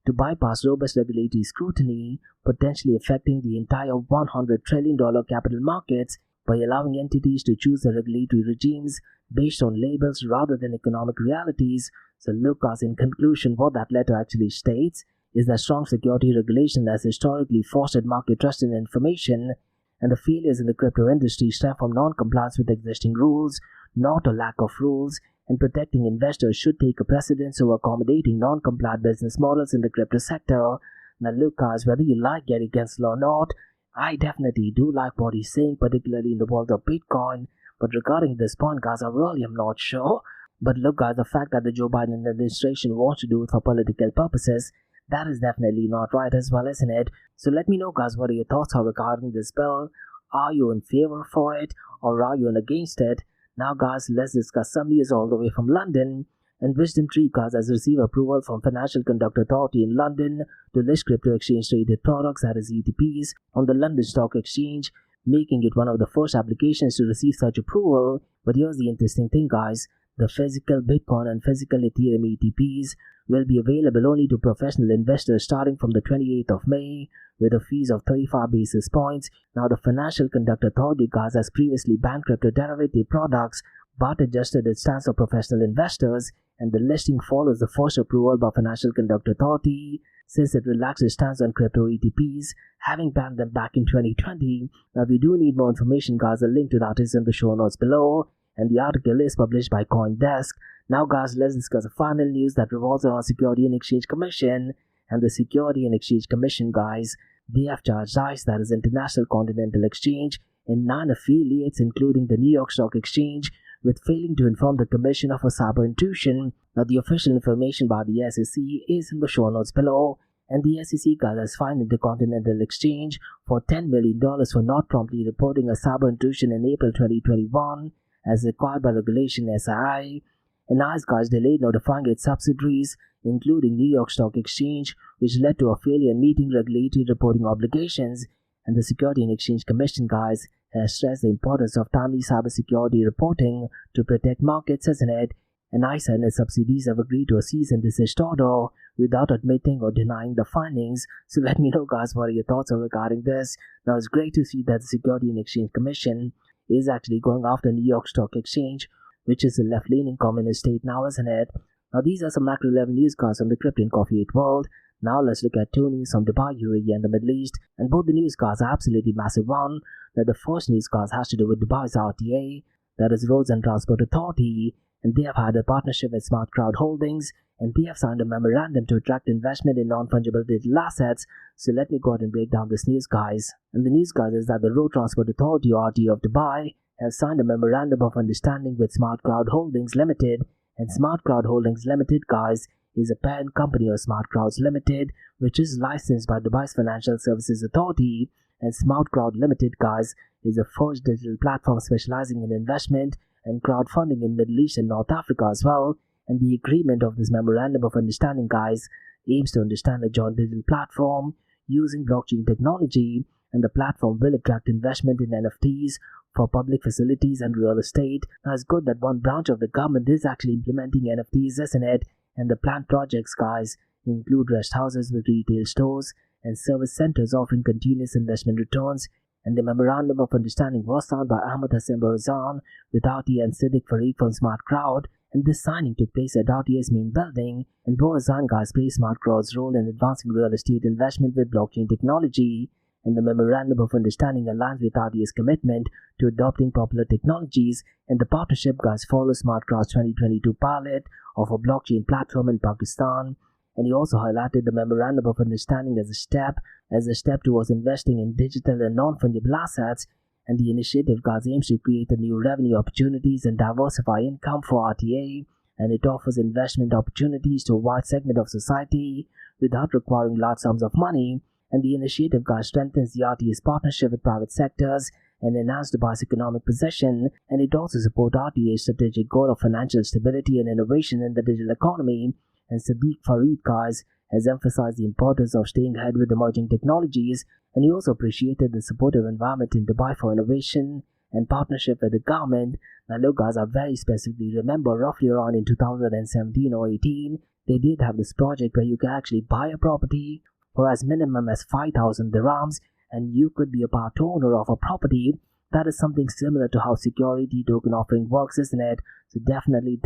to bypass robust regulatory scrutiny, potentially affecting the entire $100 trillion capital markets by allowing entities to choose the regulatory regimes based on labels rather than economic realities. So look, guys, in conclusion, what that letter actually states is that strong security regulation has historically fostered market trust in information, and the failures in the crypto industry stem from non-compliance with existing rules, not a lack of rules, and protecting investors should take a precedence over accommodating non-compliant business models in the crypto sector. Now look, guys, whether you like Gary Gensler or not, I definitely do like what he's saying, particularly in the world of Bitcoin. But regarding this point, guys, I really am not sure. But look, guys, the fact that the Joe Biden administration wants to do it for political purposes, that is definitely not right as well, isn't it? So let me know, guys, what are your thoughts are regarding this bill. Are you in favor for it, or are you against it? Now, guys, let's discuss some news all the way from London. And Wisdom Tree, guys, has received approval from Financial Conduct Authority in London to list crypto exchange traded products, that is ETPs, on the London Stock Exchange, making it one of the first applications to receive such approval. But here's the interesting thing, guys. The physical Bitcoin and physical Ethereum ETPs will be available only to professional investors starting from the 28th of May with a fees of 35 basis points. Now, the Financial Conduct Authority, guys, has previously banned crypto derivative products but adjusted its stance for professional investors, and the listing follows the first approval by Financial Conduct Authority since it relaxed its stance on crypto ETPs, having banned them back in 2020. Now, if you do need more information, guys, a link to that is in the show notes below, and the article is published by CoinDesk. Now, guys, let's discuss the final news that revolves around Security and Exchange Commission. And the Security and Exchange Commission, guys, they have charged ICE, that is International Continental Exchange, and 9 affiliates, including the New York Stock Exchange, with failing to inform the Commission of a cyber intrusion. Now, the official information by the SEC is in the show notes below, and the SEC, guys, has fined Intercontinental Exchange for $10 million for not promptly reporting a cyber intrusion in April 2021, as required by regulation SII. And ICE, guys, delayed notifying its subsidiaries, including New York Stock Exchange, which led to a failure in meeting regulatory reporting obligations. And the Security and Exchange Commission, guys, has stressed the importance of timely cybersecurity reporting to protect markets, hasn't it? And ICE and its subsidiaries have agreed to a cease and desist order without admitting or denying the findings. So let me know, guys, what are your thoughts regarding this. Now, it's great to see that the Security and Exchange Commission is actually going after New York Stock Exchange, which is a left-leaning communist state now, isn't it? Now, these are some macro level news, guys, from the Crypto and Coffee 8 world. Now, let's look at 2 news from Dubai, UAE, and the Middle East. And both the news, guys, are absolutely massive one. Now, the first news, guys, has to do with Dubai's RTA, that is Roads and Transport Authority, and they have had a partnership with Smart Crowd Holdings, and they have signed a memorandum to attract investment in non-fungible digital assets. So let me go ahead and break down this news, guys. And the news, guys, is that the Road Transport Authority, or RTA, of Dubai has signed a memorandum of understanding with Smart Crowd Holdings Limited, and Smart Crowd Holdings Limited, guys, is a parent company of Smart Crowds Limited, which is licensed by Dubai's Financial Services Authority. And Smart Crowd Limited, guys, is the first digital platform specializing in investment and crowdfunding in Middle East and North Africa as well. And the agreement of this memorandum of understanding, guys, aims to understand a joint digital platform using blockchain technology, and the platform will attract investment in NFTs for public facilities and real estate. Now, it's good that one branch of the government is actually implementing NFTs, isn't it? And the planned projects, guys, include rest houses with retail stores and service centers offering continuous investment returns. And the memorandum of understanding was signed by Ahmed Hassan Borazan with RTA and Siddiq Farid from Smart Crowd. And this signing took place at RTA's main building. And Borazan, guys, plays Smart Crowd's role in advancing real estate investment with blockchain technology. And the memorandum of understanding aligns with RTA's commitment to adopting popular technologies, and the partnership, guys, follows Smart Crowd's 2022 pilot of a blockchain platform in Pakistan. And he also highlighted the memorandum of understanding as a step towards investing in digital and non-fungible assets. And the initiative, guys, aims to create new revenue opportunities and diversify income for RTA, and it offers investment opportunities to a wide segment of society without requiring large sums of money. And the initiative, guys, strengthens the RTA's partnership with private sectors and enhance Dubai's economic position, and it also supports RTA's strategic goal of financial stability and innovation in the digital economy. And Siddiq Farid, guys, has emphasized the importance of staying ahead with emerging technologies, and he also appreciated the supportive environment in Dubai for innovation and partnership with the government. Now, look, guys, I very specifically remember roughly around in 2017 or 18, they did have this project where you can actually buy a property for as minimum as 5,000 dirhams, and you could be a part owner of a property. That is something similar to how security token offering works, isn't it? So definitely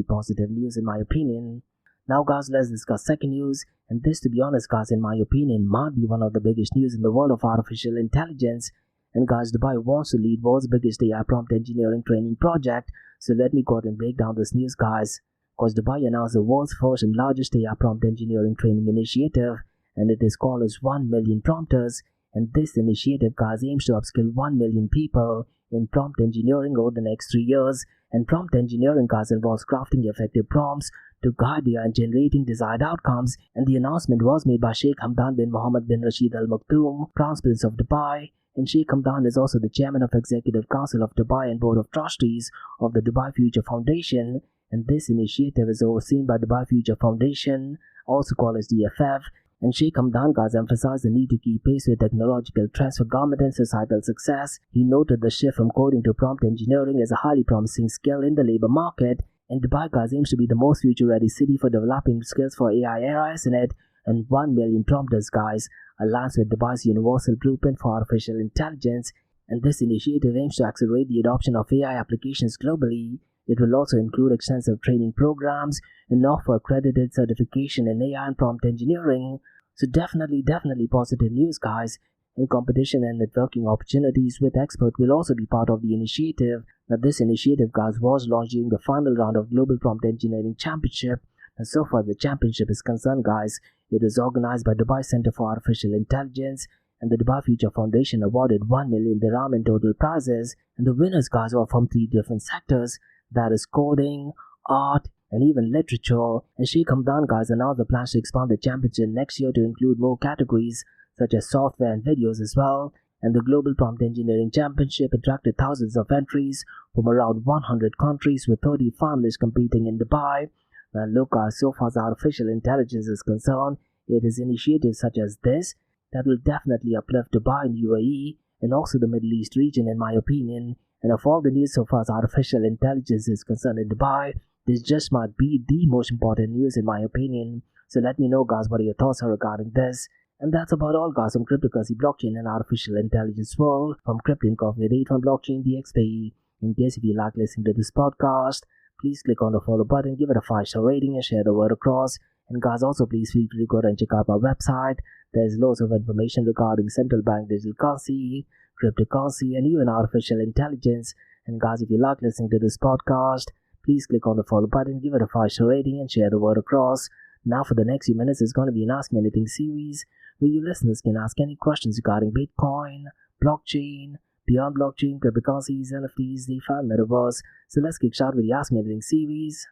positive news in my opinion. Now, guys, let's discuss second news, and this, to be honest, guys, in my opinion, might be one of the biggest news in the world of artificial intelligence. And guys, Dubai wants to lead world's biggest AI prompt engineering training project. So let me go ahead and break down this news, guys. Because Dubai announced the world's first and largest AI prompt engineering training initiative, and it is called as 1 million prompters. And this initiative, guys, aims to upskill 1 million people in prompt engineering over the next 3 years. And prompt engineering, guys, involves crafting effective prompts to guide AI and generating desired outcomes. And the announcement was made by Sheikh Hamdan bin Mohammed bin Rashid Al Maktoum, Crown Prince of Dubai. And Sheikh Hamdan is also the chairman of Executive Council of Dubai and Board of Trustees of the Dubai Future Foundation. And this initiative is overseen by Dubai Future Foundation, also called as DFF. And Sheikh Hamdan, guys, emphasized the need to keep pace with technological trends for government and societal success. He noted the shift from coding to prompt engineering as a highly promising skill in the labor market. And Dubai, guys, aims to be the most future-ready city for developing skills for AI era, isn't it? And 1 million prompters, guys, aligns with Dubai's Universal Blueprint for Artificial Intelligence. And this initiative aims to accelerate the adoption of AI applications globally. It will also include extensive training programs and offer accredited certification in AI and prompt engineering. So definitely positive news, guys. And competition and networking opportunities with experts will also be part of the initiative. Now, this initiative, guys, was launched during the final round of Global Prompt Engineering Championship. And so far the championship is concerned, guys, it is organized by Dubai Center for Artificial Intelligence, and the Dubai Future Foundation awarded 1 million dirham in total prizes. And the winners, guys, were from 3 different sectors, that is coding, art, and even literature. And Sheikh Hamdan, guys, announced the plans to expand the championship next year to include more categories such as software and videos as well. And the Global Prompt Engineering Championship attracted thousands of entries from around 100 countries with 30 finalists competing in Dubai. Now look, guys, so far as artificial intelligence is concerned, it is initiatives such as this that will definitely uplift Dubai and UAE and also the Middle East region, in my opinion. And of all the news so far as artificial intelligence is concerned in Dubai, this just might be the most important news in my opinion. So let me know, guys, what your thoughts are regarding this. And that's about all, guys, from cryptocurrency, blockchain, and artificial intelligence world from Crypto Coffee Date on Blockchain DXB. In case if you like listening to this podcast, please click on the follow button, give it a 5-star rating, and share the word across. And guys, also please feel free to go and check out my website. There's loads of information regarding central bank digital currency, cryptocurrency, and even artificial intelligence. And guys, if you like listening to this podcast, please click on the follow button, give it a 5-star rating, and share the word across. Now for the next few minutes, it's going to be an Ask Me Anything series, where you listeners can ask any questions regarding Bitcoin, blockchain, beyond blockchain, cryptocurrencies, NFTs, DeFi, and Metaverse. So let's kick start with the Ask Me Anything series.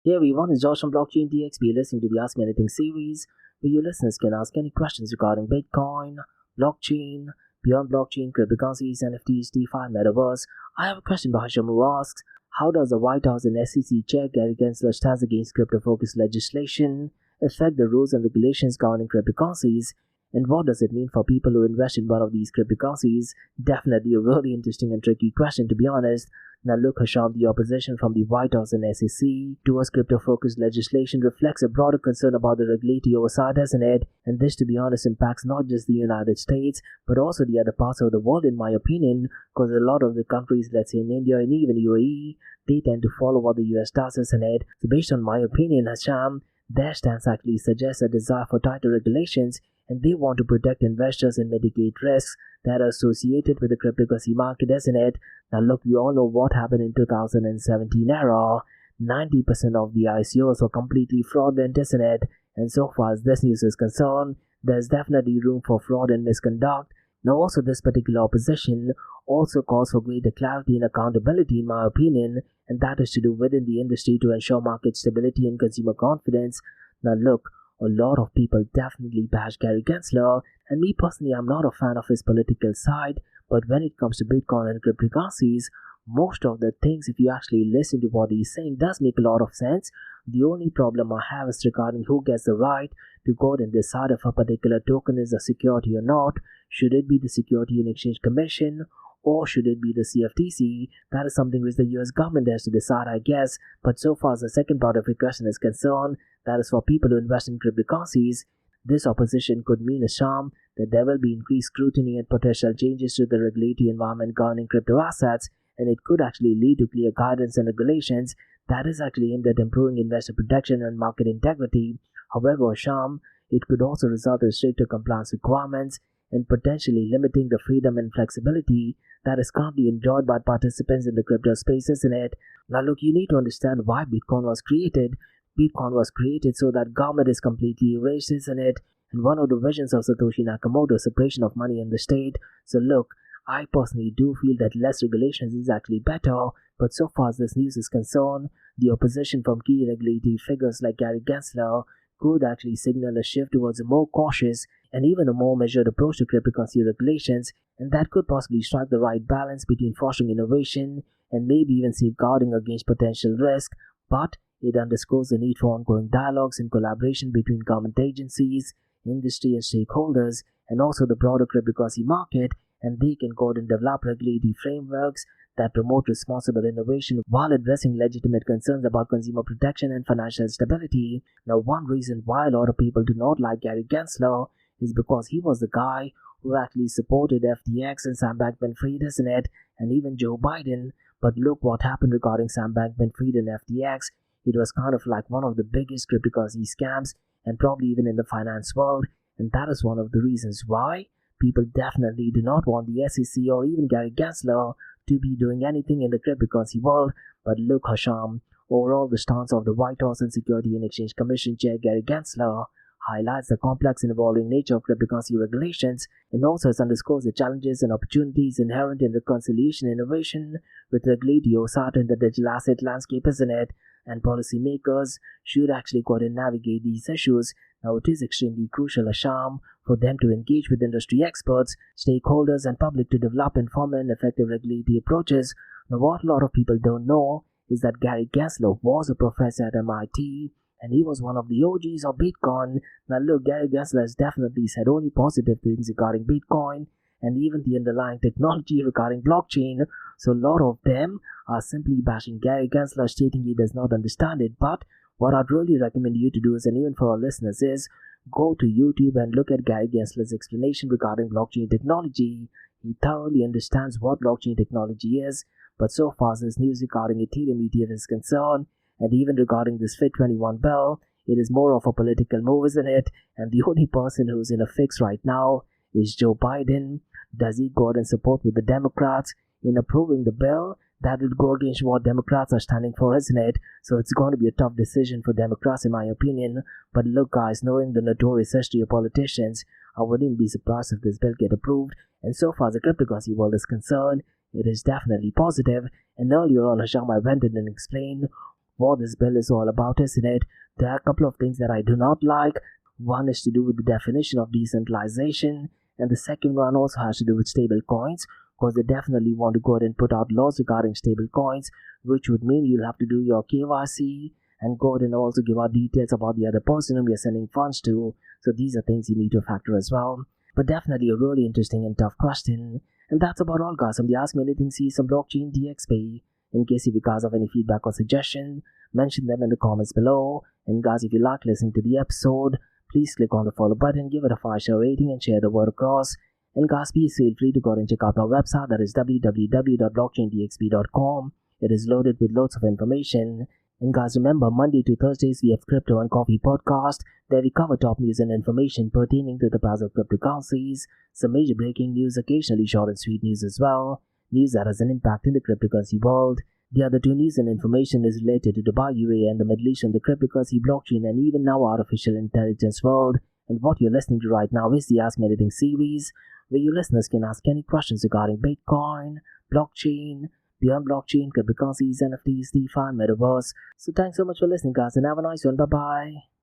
Hey everyone, it's Josh from Blockchain DXB listening to the Ask Me Anything series, where you listeners can ask any questions regarding Bitcoin, blockchain, beyond blockchain, cryptocurrencies, NFTs, DeFi, Metaverse. I have a question by Hasham who asks, how does the White House and SEC chair Gary Gensler's stance against crypto-focused legislation affect the rules and regulations governing cryptocurrencies, and what does it mean for people who invest in one of these cryptocurrencies? Definitely a really interesting and tricky question, to be honest. Now look, Hasham, the opposition from the White House and SEC towards crypto-focused legislation reflects a broader concern about the regulatory oversight, isn't it? And this, to be honest, impacts not just the United States, but also the other parts of the world, in my opinion, because a lot of the countries, let's say in India and even UAE, they tend to follow what the US does, isn't it? So based on my opinion, Hasham, their stance actually suggests a desire for tighter regulations, and they want to protect investors and mitigate risks that are associated with the cryptocurrency market, isn't it? Now look, we all know what happened in 2017 era. 90% of the ICOs were completely fraudulent, isn't it? And so far as this news is concerned, there's definitely room for fraud and misconduct. Now also this particular opposition also calls for greater clarity and accountability, in my opinion, and that is to do within the industry to ensure market stability and consumer confidence. Now look, a lot of people definitely bash Gary Gensler, and me personally, I'm not a fan of his political side, but when it comes to Bitcoin and cryptocurrencies, most of the things, if you actually listen to what he's saying, does make a lot of sense. The only problem I have is regarding who gets the right to go and decide if a particular token is a security or not. Should it be the Security and Exchange Commission, or should it be the CFTC? That is something which the US government has to decide, I guess. But so far as the second part of your question is concerned, that is for people who invest in cryptocurrencies, this opposition could mean a charm that there will be increased scrutiny and potential changes to the regulatory environment governing crypto assets, and it could actually lead to clear guidance and regulations that is actually aimed at improving investor protection and market integrity. However, Sham, it could also result in stricter compliance requirements and potentially limiting the freedom and flexibility that is currently enjoyed by participants in the crypto space, isn't it? Now look, you need to understand why Bitcoin was created. Bitcoin was created so that government is completely erased, isn't it? And one of the visions of Satoshi Nakamoto is separation of money and the state. So look, I personally do feel that less regulations is actually better, but so far as this news is concerned, the opposition from key regulatory figures like Gary Gensler could actually signal a shift towards a more cautious and even a more measured approach to cryptocurrency regulations, and that could possibly strike the right balance between fostering innovation and maybe even safeguarding against potential risk. But it underscores the need for ongoing dialogues and collaboration between government agencies, industry and stakeholders, and also the broader cryptocurrency market, and they can go and develop regulatory frameworks that promote responsible innovation while addressing legitimate concerns about consumer protection and financial stability. Now, one reason why a lot of people do not like Gary Gensler is because he was the guy who actually supported FTX and Sam Bankman-Fried, isn't it? And even Joe Biden. But look what happened regarding Sam Bankman-Fried and FTX. It was kind of like one of the biggest cryptocurrency scams, and probably even in the finance world. And that is one of the reasons why people definitely do not want the SEC or even Gary Gensler to be doing anything in the cryptocurrency world. But look, Hasham, overall the stance of the White House and Security and Exchange Commission Chair Gary Gensler highlights the complex and evolving nature of cryptocurrency regulations, and also underscores the challenges and opportunities inherent in reconciliation innovation with regulatory oversight in the digital asset landscape, isn't it? And policymakers should actually go and navigate these issues. Now, it is extremely crucial, Asham, for them to engage with industry experts, stakeholders, and public to develop informed and effective regulatory approaches. Now, what a lot of people don't know is that Gary Gensler was a professor at MIT, and he was one of the OGs of Bitcoin. Now, look, Gary Gensler has definitely said only positive things regarding Bitcoin and even the underlying technology regarding blockchain. So, a lot of them are simply bashing Gary Gensler, stating he does not understand it. But what I'd really recommend you to do is, and even for our listeners, is go to YouTube and look at Gary Gensler's explanation regarding blockchain technology. He thoroughly understands what blockchain technology is. But so far as this news regarding Ethereum ETF is concerned, and even regarding this FIT21 bill, it is more of a political move, isn't it? And the only person who's in a fix right now is Joe Biden. Does he go out and support with the Democrats in approving the bill? That would go against what Democrats are standing for, isn't it? So it's going to be a tough decision for Democrats, in my opinion. But look, guys, knowing the notorious history of politicians, I wouldn't be surprised if this bill get approved. And so far as the cryptocurrency world is concerned, it is definitely positive. And earlier on, Hasham, I went in and explained what this bill is all about, isn't it? There are a couple of things that I do not like. One is to do with the definition of decentralization, and the second one also has to do with stable coins, because they definitely want to go ahead and put out laws regarding stable coins, which would mean you'll have to do your KYC and go ahead and also give out details about the other person whom you're sending funds to. So these are things you need to factor as well. But definitely a really interesting and tough question. And that's about all, guys, from the Ask Me Anything series on blockchain DXB. In case if you guys have any feedback or suggestion, mention them in the comments below. And guys, if you like listening to the episode, please click on the follow button, give it a 5-star rating, and share the word across. And guys, please feel free to go and check out my website, that is www.blockchaindxb.com. It is loaded with loads of information. And guys, remember, Monday to Thursdays we have Crypto and Coffee podcast, where we cover top news and information pertaining to the price of cryptocurrencies, some major breaking news, occasionally short and sweet news as well, news that has an impact in the cryptocurrency world. The other two news and information is related to Dubai, UAE, and the Middle East, and the cryptocurrency, blockchain, and even now artificial intelligence world. And what you're listening to right now is the Ask Me Anything series, where you listeners can ask any questions regarding Bitcoin, blockchain, beyond blockchain, cryptocurrencies, NFTs, DeFi, and Metaverse. So thanks so much for listening, guys, and have a nice one. Bye-bye.